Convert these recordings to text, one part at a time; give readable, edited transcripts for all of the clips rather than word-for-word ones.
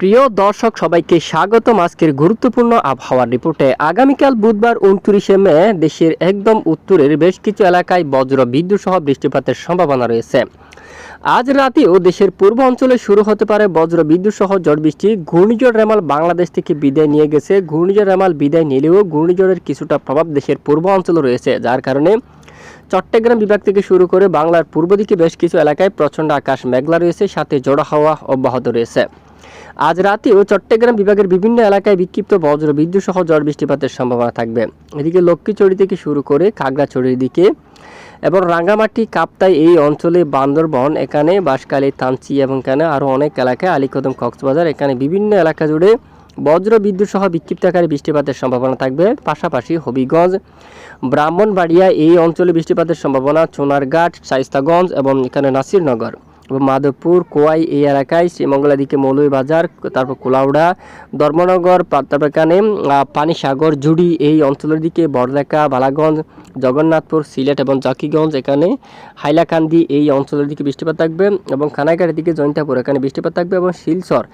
প্রিয় দর্শক সবাইকে স্বাগতম আজকের গুরুত্বপূর্ণ আবহাওয়ার রিপোর্টে। আগামীকাল বুধবার 29শে মে দেশের একদম উত্তরের বেশ কিছু এলাকায় বজ্র বিদ্যুৎ সহ বৃষ্টিপাতের সম্ভাবনা রয়েছে। আজ রাতেও দেশের পূর্ব অঞ্চলে শুরু হতে পারে বজ্র বিদ্যুৎ সহ ঝড় বৃষ্টি। ঘূর্ণিঝড় রেমাল বাংলাদেশ থেকে বিদায় নিয়ে গেছে। ঘূর্ণিঝড় রেমাল বিদায় নিলেও ঘূর্ণিঝড়ের কিছুটা প্রভাব দেশের পূর্ব অঞ্চলে রয়েছে, যার কারণে চট্টগ্রাম বিভাগ থেকে শুরু করে বাংলার পূর্ব দিকে বেশ কিছু এলাকায় প্রচণ্ড আকাশ মেঘলা রয়েছে, সাথে ঝোড়ো হাওয়া অব্যাহত রয়েছে। আজ রাতেও চট্টগ্রাম বিভাগের বিভিন্ন এলাকায় বিক্ষিপ্ত বজ্র বিদ্যুৎ সহ ঝড় বৃষ্টিপাতের সম্ভাবনা থাকবে। এদিকে লক্ষ্মীচড়ি থেকে শুরু করে খাগড়াছড়ির দিকে এবং রাঙ্গামাটি, কাপ্তাই এই অঞ্চলে, বান্দরবন, এখানে বাঁশখালী, থানচি এবং এখানে আরও অনেক এলাকায়, আলীকদম, কক্সবাজার, এখানে বিভিন্ন এলাকা জুড়ে বজ্র বিদ্যুৎ সহ বিক্ষিপ্ত আকারে বৃষ্টিপাতের সম্ভাবনা থাকবে। পাশাপাশি হবিগঞ্জ, ব্রাহ্মণবাড়িয়া এই অঞ্চলে বৃষ্টিপাতের সম্ভাবনা, সোনারঘাট, শায়েস্তাগঞ্জ এবং এখানে নাসিরনগর এবং মাধবপুর, কোয়াই এই এলাকায়, শ্রীমঙ্গলের দিকে মৌলভীবাজার, তারপর কুলাউড়া, ধর্মনগর, তারপর এখানে পানিসাগর, জুড়ি এই অঞ্চলের দিকে, বড়লেখা, বালাগঞ্জ, জগন্নাথপুর, সিলেট এবং জাকিগঞ্জ, এখানে হাইলাকান্দি এই অঞ্চলের দিকে বৃষ্টিপাত থাকবে এবং খানাইঘাটের দিকে জৈন্তাপুর এখানে বৃষ্টিপাত থাকবে এবং শিলচর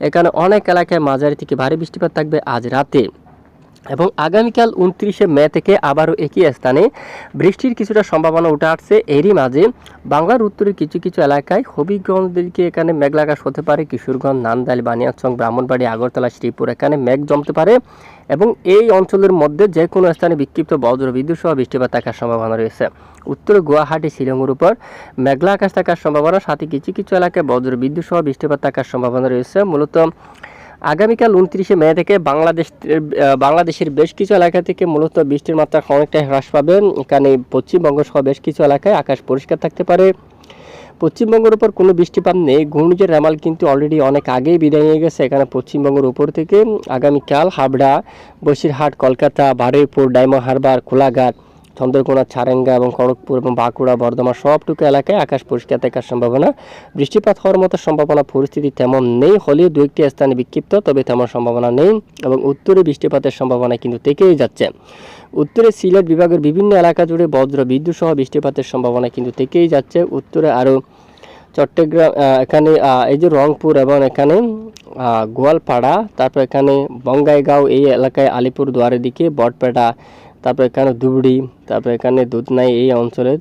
এখানে অনেক এলাকায় মাঝারি থেকে ভারী বৃষ্টিপাত থাকবে আজ রাতে। এবং আগামীকাল 29শে মে থেকে আবারও একই স্থানে বৃষ্টির কিছুটা সম্ভাবনা উঠে আসছে। এরই মাঝে বাংলার উত্তরের কিছু কিছু এলাকায় হবিগঞ্জ দিকে এখানে মেঘলা আকাশ হতে পারে। কিশোরগঞ্জ, নান্দাইল, বানিয়াচং, ব্রাহ্মণবাড়ি, আগরতলা, শ্রীপুর এখানে মেঘ জমতে পারে এবং এই অঞ্চলের মধ্যে যে কোনো স্থানে বিক্ষিপ্ত বজ্র বিদ্যুৎ সহ বৃষ্টিপাত থাকার সম্ভাবনা রয়েছে। উত্তরে গুয়াহাটি, শিলংয়ের উপর মেঘলা আকাশ থাকার সম্ভাবনা, সাথে কিছু কিছু এলাকায় বজ্র বিদ্যুৎ সহ বৃষ্টিপাত থাকার সম্ভাবনা রয়েছে। মূলত আগামীকাল 29শে মে থেকে বাংলাদেশের বেশ কিছু এলাকা থেকে মূলত বৃষ্টির মাত্রা অনেকটাই হ্রাস পাবে। এখানে পশ্চিমবঙ্গ সহ বেশ কিছু এলাকায় আকাশ পরিষ্কার থাকতে পারে। পশ্চিমবঙ্গের উপর কোনো বৃষ্টিপাত নেই। ঘূর্ণিঝড় রেমাল কিন্তু অলরেডি অনেক আগেই বিদায় নিয়ে গেছে। এখানে পশ্চিমবঙ্গের উপর থেকে আগামীকাল হাবড়া, বসিরহাট, কলকাতা, বারুইপুর, ডায়মন্ড হারবার, কোলাঘাট, চন্দ্রকোনা, ছারেঙ্গা এবং খড়গপুর এবং বাঁকুড়া, বর্ধমান সবটুকু এলাকায় আকাশ পরিষ্কার থাকার সম্ভাবনা। বৃষ্টিপাত হওয়ার মতো সম্ভাবনা পরিস্থিতি তেমন নেই, হলেও দু একটি স্থানে বিক্ষিপ্ত, তবে তেমন সম্ভাবনা নেই এবং উত্তরে বৃষ্টিপাতের সম্ভাবনা কিন্তু থেকেই যাচ্ছে। উত্তরে সিলেট বিভাগের বিভিন্ন এলাকা জুড়ে বজ্র বিদ্যুৎ সহ বৃষ্টিপাতের সম্ভাবনা কিন্তু থেকেই যাচ্ছে। উত্তরে আরও চট্টগ্রাম, এখানে এই যে রংপুর এবং এখানে গোয়ালপাড়া, তারপর এখানে বঙ্গাইগাঁও এই এলাকায়, আলিপুর দুয়ারের দিকে বটপেটা, তারপর এখানে ধুবড়ি, তারপর এখানে দুধনাই এই অঞ্চলে,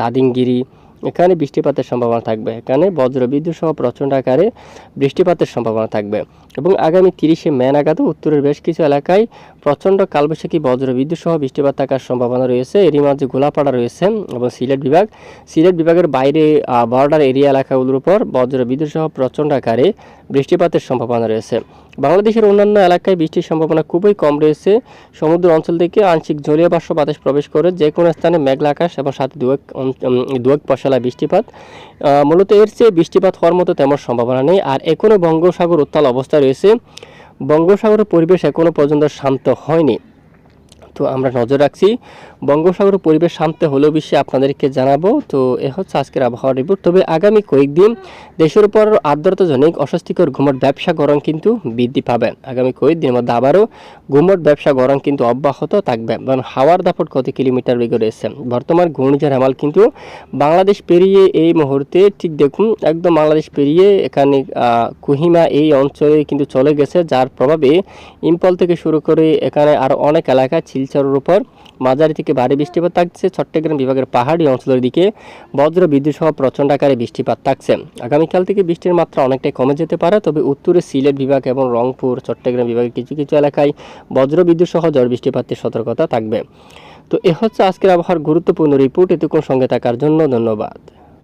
দাদিংগিরি এখানে বৃষ্টিপাতের সম্ভাবনা থাকবে। এখানে বজ্র বিদ্যুৎ সহ প্রচণ্ড আকারে বৃষ্টিপাতের সম্ভাবনা থাকবে এবং আগামী 30শে মে নাগাদ উত্তরের বেশ কিছু এলাকায় প্রচণ্ড কালবৈশাখী বজ্র বিদ্যুৎ সহ বৃষ্টিপাত থাকার সম্ভাবনা রয়েছে। এরই মাঝে গোলাপাড়া রয়েছে এবং সিলেট বিভাগের বাইরে বর্ডার এরিয়া এলাকাগুলোর উপর বজ্র বিদ্যুৎ সহ প্রচণ্ড আকারে বৃষ্টিপাতের সম্ভাবনা রয়েছে। বাংলাদেশের অন্যান্য এলাকায় বৃষ্টির সম্ভাবনা খুবই কম রয়েছে। সমুদ্র অঞ্চল থেকে আংশিক জলীয় বাষ্প বাতাস প্রবেশ করে যে কোনো স্থানে মেঘলা আকাশ এবং সাথে দুয়েক পশলা বৃষ্টিপাত। মূলত এর চেয়ে বৃষ্টিপাত হওয়ার মতো তেমন সম্ভাবনা নেই। আর এখনও বঙ্গোপসাগর উত্তাল অবস্থায় রয়েছে। বঙ্গোপসাগরের পরিবেশ এখনও পর্যন্ত শান্ত হয়নি, তো আমরা নজর রাখছি। বঙ্গোপসাগরের পরিবেশ শান্ত হলেও বিষয়ে আপনাদেরকে জানাবো। তো এ হচ্ছে আজকের আবহাওয়ার রিপোর্ট। তবে আগামী কয়েকদিন দেশের উপর আর্দ্রতাজনিক অস্বস্তিকর ঘুমট ব্যবসা গরম কিন্তু বৃদ্ধি পাবে। আগামী কয়েকদিনের মধ্যে আবারও ঘুমট ব্যবসা গরম কিন্তু অব্যাহত থাকবে এবং হাওয়ার দাপট কত কিলোমিটার বেগে রয়েছে। বর্তমান ঘূর্ণিঝড় রেমাল কিন্তু বাংলাদেশ পেরিয়ে এই মুহূর্তে, ঠিক দেখুন, একদম বাংলাদেশ পেরিয়ে এখানে কোহিমা এই অঞ্চলে কিন্তু চলে গেছে, যার প্রভাবে ইম্ফল থেকে শুরু করে এখানে আরও অনেক এলাকা শিলচরের উপর মাঝারি থেকে ভারী বৃষ্টিপাত থাকছে। চট্টগ্রাম বিভাগের পাহাড়ি অঞ্চলের দিকে বজ্র বিদ্যুৎ সহ প্রচণ্ড আকারে বৃষ্টিপাত থাকছে। আগামীকাল থেকে বৃষ্টির মাত্রা অনেকটাই কমে যেতে পারে, তবে উত্তরে সিলেট বিভাগ এবং রংপুর, চট্টগ্রাম বিভাগের কিছু কিছু এলাকায় বজ্র বিদ্যুৎ সহ ঝড় বৃষ্টিপাতের সতর্কতা থাকবে। তো এ হচ্ছে আজকের আবহাওয়ার গুরুত্বপূর্ণ রিপোর্ট। এতক্ষণ সঙ্গে থাকার জন্য ধন্যবাদ।